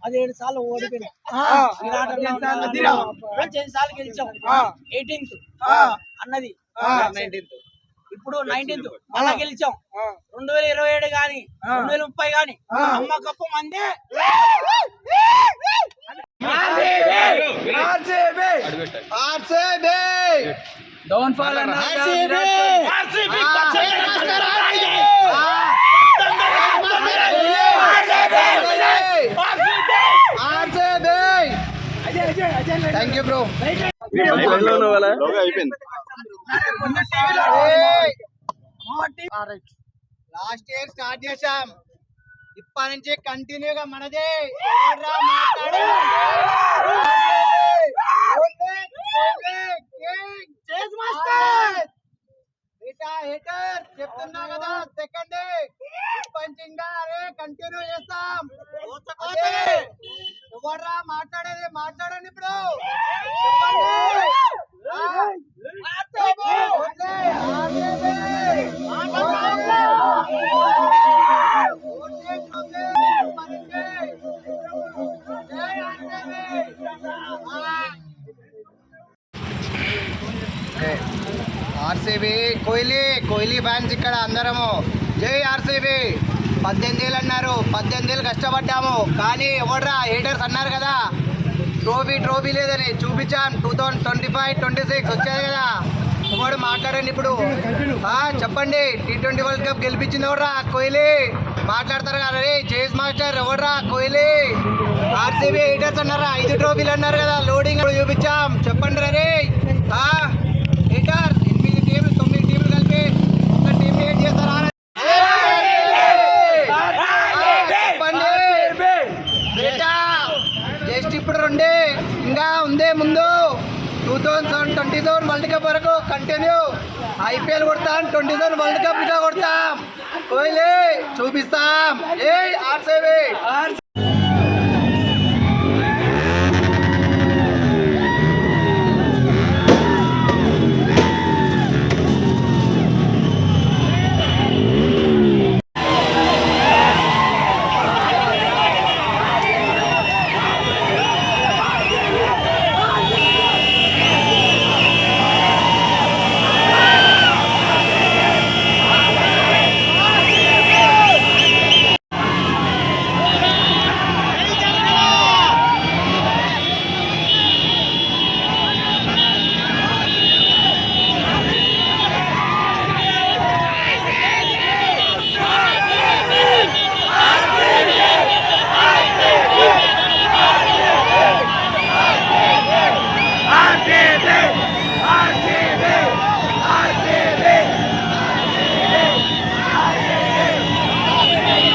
అది 7 సార్లు ఓడిపోయినా 8 సార్లు గెలిచాం. 18th అన్నది ఇప్పుడు 19th మళ్ళా గెలిచాం. 2027 గాని 2030 గాని అమ్మ కప్పు మందే. Down fall thank you bro. Last year start చేసాం, ఇప్పటి నుంచి కంటిన్యూగా మనదే. చెప్తున్నా కదా, సెకండ్ పంచింగ్ కంటిన్యూ చేస్తాం. ఎవర్రా మాట్లాడేది? మాట్లాడండి ఇప్పుడు. ఆర్సీబీ కోహ్లీ ఫ్యాన్స్ ఇక్కడ అందరము జై ఆర్సీబీ. 18 ఏళ్ళు అన్నారు, 18 ఏళ్ళు కష్టపడ్డాము, కానీ ఎవడ్రా హేటర్స్ అన్నారు కదా ట్రోఫీ లేదని చూపించాం. 2025, 26 వచ్చాయి కదా, ఎవడు మాట్లాడండి ఇప్పుడు. చెప్పండి, T20 వరల్డ్ కప్ గెలిపించింది ఎవడ్రా? కోహ్లీ. మాట్లాడతారు కదా, చేస్ మాస్టర్ ఎవడ్రా? కోహ్లీ. ఆర్సీబీ హేటర్స్ అన్నారా? 5 ట్రోఫీలు అన్నారు కదా, లోడింగ్ చూపించాం. చెప్పండి రే హేటర్. 8 టీంలు 9 టీంలు కలిపి ఒక టీం హేట్ చేస్తారా? జస్ట్ ఇప్పుడు 2 ఇంకా ఉందే ముందు. 2027 వరల్డ్ కప్ వరకు కంటిన్యూ. IPL కొడతాం, 27 వరల్డ్ కప్ ఇంకా కొడతాం. కోహ్లీ చూపిస్తాం. ఏ ఆర్సీబీ.